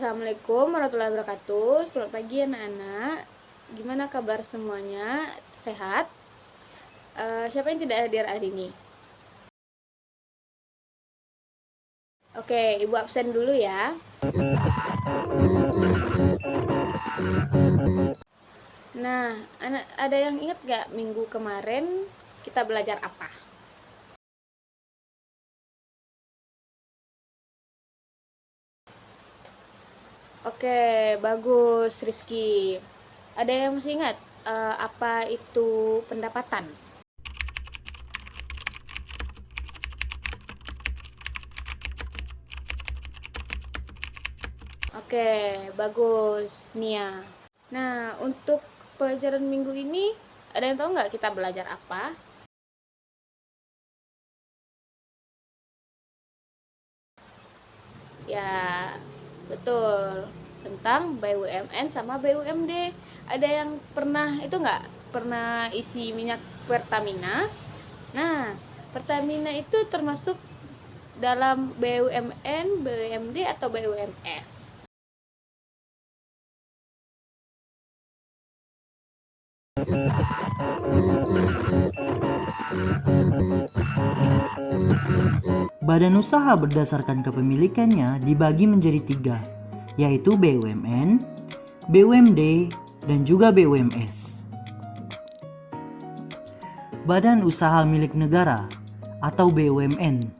Assalamualaikum warahmatullahi wabarakatuh. Selamat pagi anak-anak. Gimana kabar semuanya? Sehat? Siapa yang tidak hadir hari ini? Oke, Ibu absen dulu ya. Nah, anak ada yang ingat gak minggu kemarin kita belajar apa? Oke, bagus Rizky. Ada yang masih ingat apa itu pendapatan? Oke, bagus Nia. Nah, untuk pelajaran minggu ini, ada yang tahu nggak kita belajar apa? Ya, betul. Tentang BUMN sama BUMD. Ada yang pernah itu nggak? Pernah isi minyak Pertamina? Nah, Pertamina itu termasuk dalam BUMN, BUMD atau BUMS? Badan usaha berdasarkan kepemilikannya dibagi menjadi 3, yaitu BUMN, BUMD, dan juga BUMS. Badan usaha milik negara atau BUMN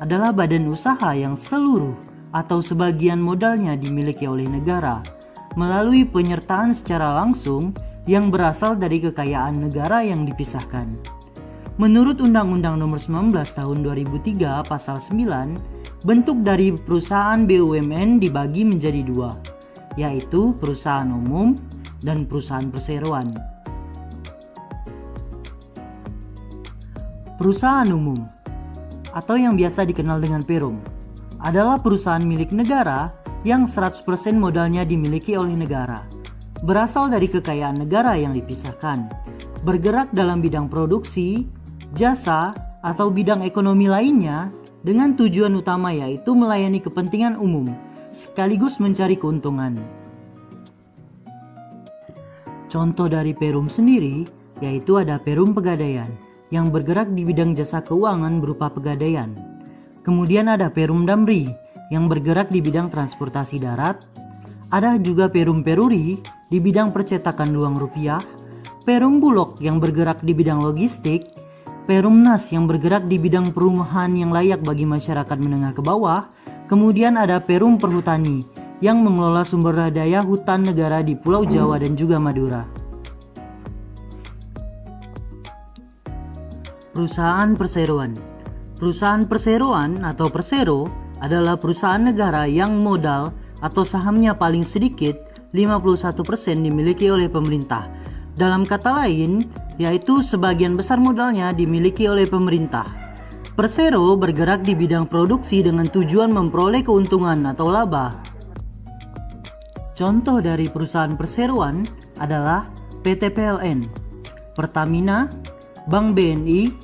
adalah badan usaha yang seluruh atau sebagian modalnya dimiliki oleh negara melalui penyertaan secara langsung yang berasal dari kekayaan negara yang dipisahkan. Menurut Undang-Undang Nomor 19 Tahun 2003 Pasal 9, bentuk dari perusahaan BUMN dibagi menjadi 2, yaitu perusahaan umum dan perusahaan perseroan. Perusahaan umum atau yang biasa dikenal dengan perum adalah perusahaan milik negara yang 100% modalnya dimiliki oleh negara, berasal dari kekayaan negara yang dipisahkan, bergerak dalam bidang produksi, jasa, atau bidang ekonomi lainnya dengan tujuan utama yaitu melayani kepentingan umum sekaligus mencari keuntungan. Contoh dari perum sendiri yaitu ada Perum Pegadaian yang bergerak di bidang jasa keuangan berupa pegadaian. Kemudian ada Perum Damri yang bergerak di bidang transportasi darat. Ada juga Perum Peruri di bidang percetakan uang rupiah, Perum Bulog yang bergerak di bidang logistik, Perumnas yang bergerak di bidang perumahan yang layak bagi masyarakat menengah ke bawah, kemudian ada Perum Perhutani yang mengelola sumber daya hutan negara di Pulau Jawa dan juga Madura. Perusahaan perseroan. Perusahaan perseroan atau persero adalah perusahaan negara yang modal atau sahamnya paling sedikit 51% dimiliki oleh pemerintah. Dalam kata lain, yaitu sebagian besar modalnya dimiliki oleh pemerintah. Persero bergerak di bidang produksi dengan tujuan memperoleh keuntungan atau laba. Contoh dari perusahaan perseroan adalah PT PLN, Pertamina, Bank BNI,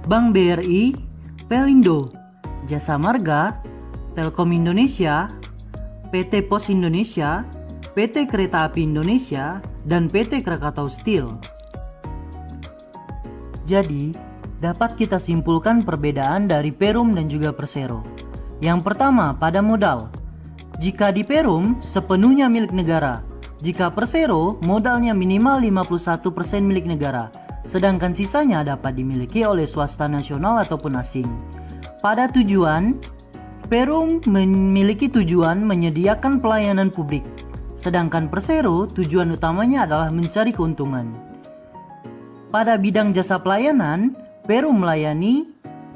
Bank BRI, Pelindo, Jasa Marga, Telkom Indonesia, PT Pos Indonesia, PT Kereta Api Indonesia, dan PT Krakatau Steel. Jadi, dapat kita simpulkan perbedaan dari perum dan juga persero. Yang pertama, pada modal. Jika di perum, sepenuhnya milik negara. Jika persero, modalnya minimal 51% milik negara, sedangkan sisanya dapat dimiliki oleh swasta nasional ataupun asing. Pada tujuan, perum memiliki tujuan menyediakan pelayanan publik, sedangkan persero tujuan utamanya adalah mencari keuntungan. Pada bidang jasa pelayanan, perum melayani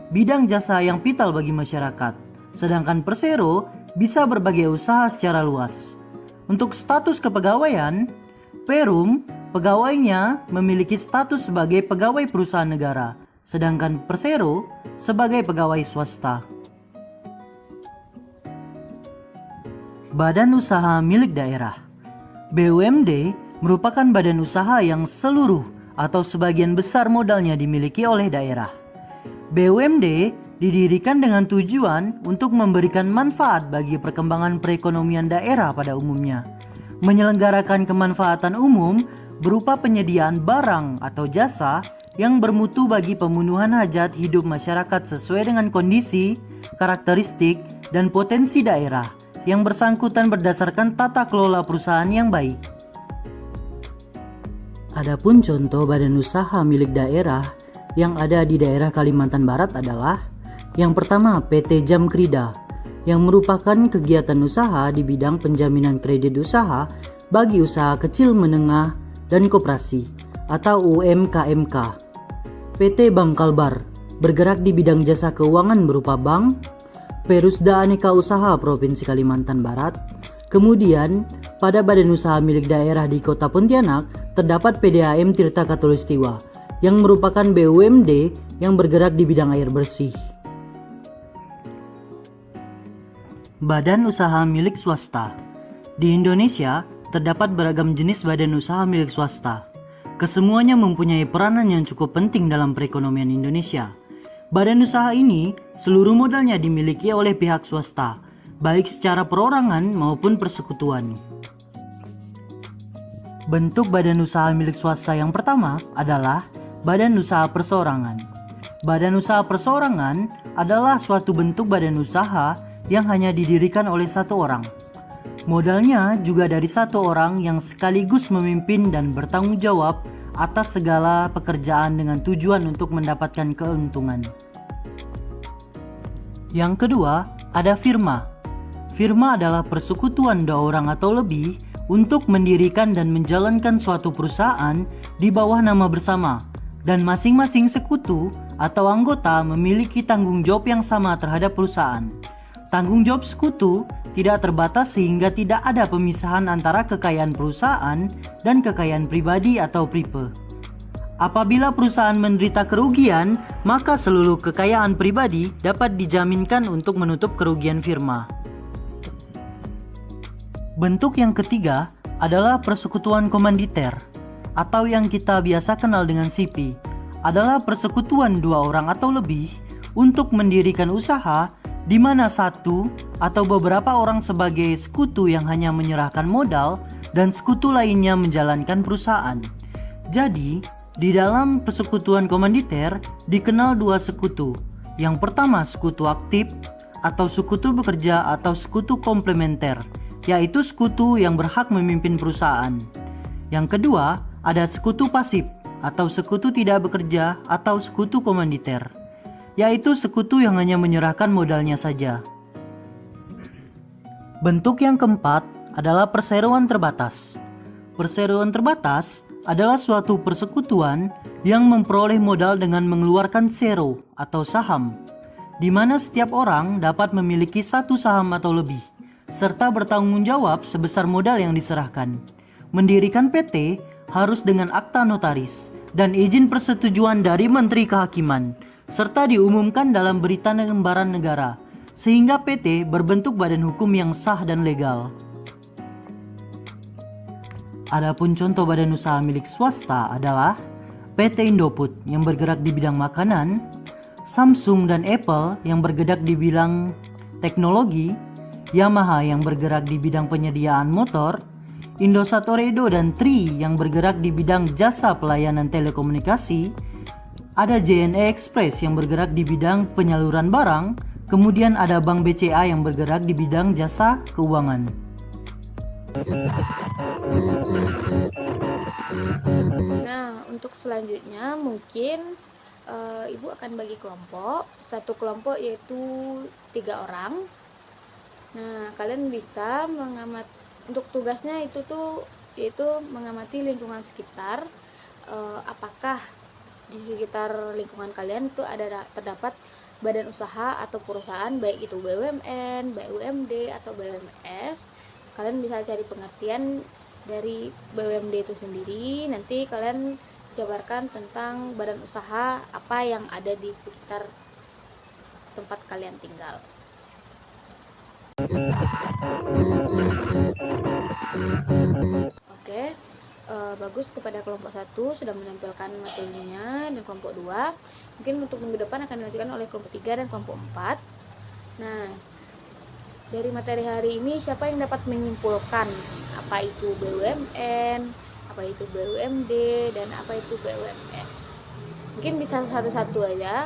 bidang jasa yang vital bagi masyarakat, sedangkan persero bisa berbagai usaha secara luas. Untuk status kepegawaian, perum pegawainya memiliki status sebagai pegawai perusahaan negara, sedangkan persero sebagai pegawai swasta. Badan usaha milik daerah. BUMD merupakan badan usaha yang seluruh atau sebagian besar modalnya dimiliki oleh daerah. BUMD didirikan dengan tujuan untuk memberikan manfaat bagi perkembangan perekonomian daerah pada umumnya, menyelenggarakan kemanfaatan umum berupa penyediaan barang atau jasa yang bermutu bagi pemenuhan hajat hidup masyarakat sesuai dengan kondisi, karakteristik, dan potensi daerah yang bersangkutan berdasarkan tata kelola perusahaan yang baik. Adapun contoh badan usaha milik daerah yang ada di daerah Kalimantan Barat adalah yang pertama PT Jam Krida yang merupakan kegiatan usaha di bidang penjaminan kredit usaha bagi usaha kecil menengah dan koperasi atau UMKMK. PT Bank Kalbar bergerak di bidang jasa keuangan berupa bank, Perusda Aneka Usaha Provinsi Kalimantan Barat. Kemudian pada badan usaha milik daerah di Kota Pontianak terdapat PDAM Tirta Katulistiwa yang merupakan BUMD yang bergerak di bidang air bersih. Badan usaha milik swasta. Di Indonesia terdapat beragam jenis badan usaha milik swasta. Kesemuanya mempunyai peranan yang cukup penting dalam perekonomian Indonesia. Badan usaha ini seluruh modalnya dimiliki oleh pihak swasta, baik secara perorangan maupun persekutuan. Bentuk badan usaha milik swasta yang pertama adalah badan usaha perseorangan. Badan usaha perseorangan adalah suatu bentuk badan usaha yang hanya didirikan oleh satu orang. Modalnya juga dari satu orang yang sekaligus memimpin dan bertanggung jawab atas segala pekerjaan dengan tujuan untuk mendapatkan keuntungan. Yang kedua, ada firma. Firma adalah persekutuan dua orang atau lebih untuk mendirikan dan menjalankan suatu perusahaan di bawah nama bersama, dan masing-masing sekutu atau anggota memiliki tanggung jawab yang sama terhadap perusahaan. Tanggung jawab sekutu tidak terbatas sehingga tidak ada pemisahan antara kekayaan perusahaan dan kekayaan pribadi atau pripe. Apabila perusahaan menderita kerugian, maka seluruh kekayaan pribadi dapat dijaminkan untuk menutup kerugian firma. Bentuk yang ketiga adalah persekutuan komanditer atau yang kita biasa kenal dengan SIPI, adalah persekutuan dua orang atau lebih untuk mendirikan usaha di mana satu atau beberapa orang sebagai sekutu yang hanya menyerahkan modal dan sekutu lainnya menjalankan perusahaan. Jadi, di dalam persekutuan komanditer dikenal dua sekutu. Yang pertama sekutu aktif atau sekutu bekerja atau sekutu komplementer, yaitu sekutu yang berhak memimpin perusahaan. Yang kedua, ada sekutu pasif atau sekutu tidak bekerja atau sekutu komanditer, yaitu sekutu yang hanya menyerahkan modalnya saja. Bentuk yang keempat adalah perseroan terbatas. Perseroan terbatas adalah suatu persekutuan yang memperoleh modal dengan mengeluarkan sero atau saham, di mana setiap orang dapat memiliki satu saham atau lebih, serta bertanggung jawab sebesar modal yang diserahkan. Mendirikan PT harus dengan akta notaris dan izin persetujuan dari Menteri Kehakiman, serta diumumkan dalam berita lembaran negara, sehingga PT berbentuk badan hukum yang sah dan legal. Adapun contoh badan usaha milik swasta adalah PT Indofood yang bergerak di bidang makanan, Samsung dan Apple yang bergerak di bidang teknologi, Yamaha yang bergerak di bidang penyediaan motor, Indosat Ooredoo dan Tri yang bergerak di bidang jasa pelayanan telekomunikasi, ada JNE Express yang bergerak di bidang penyaluran barang, kemudian ada Bank BCA yang bergerak di bidang jasa keuangan. Nah, untuk selanjutnya mungkin Ibu akan bagi kelompok. Satu kelompok yaitu 3 orang. Nah, kalian bisa untuk tugasnya yaitu mengamati lingkungan sekitar. Apakah di sekitar lingkungan kalian itu terdapat badan usaha atau perusahaan, baik itu BUMN, BUMD atau BUMS. Kalian bisa cari pengertian dari BUMD itu sendiri. Nanti kalian jabarkan tentang badan usaha apa yang ada di sekitar tempat kalian tinggal. Oke, bagus. bagus kepada kelompok 1 sudah menampilkan materinya, dan kelompok 2 mungkin untuk minggu depan akan dilanjutkan oleh kelompok 3 dan kelompok 4. Nah, dari materi hari ini siapa yang dapat menyimpulkan apa itu BUMN, apa itu BUMD, dan apa itu BUMS? Mungkin bisa satu-satu aja.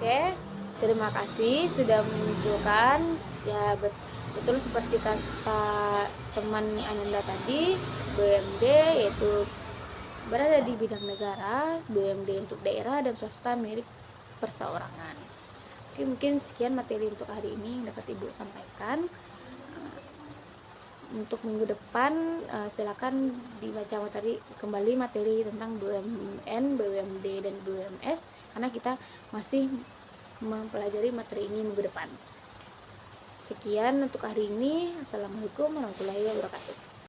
Oke, terima kasih sudah menunjukkan ya, betul seperti kata teman Ananda tadi, BUMD yaitu berada di bidang negara, BUMD untuk daerah, dan swasta milik perseorangan. Oke, mungkin sekian materi untuk hari ini yang dapat Ibu sampaikan. Untuk minggu depan silakan dibaca kembali materi tentang BUMN, BUMD, dan BUMS, karena kita masih mempelajari materi ini minggu depan. Sekian untuk hari ini. Assalamualaikum warahmatullahi wabarakatuh.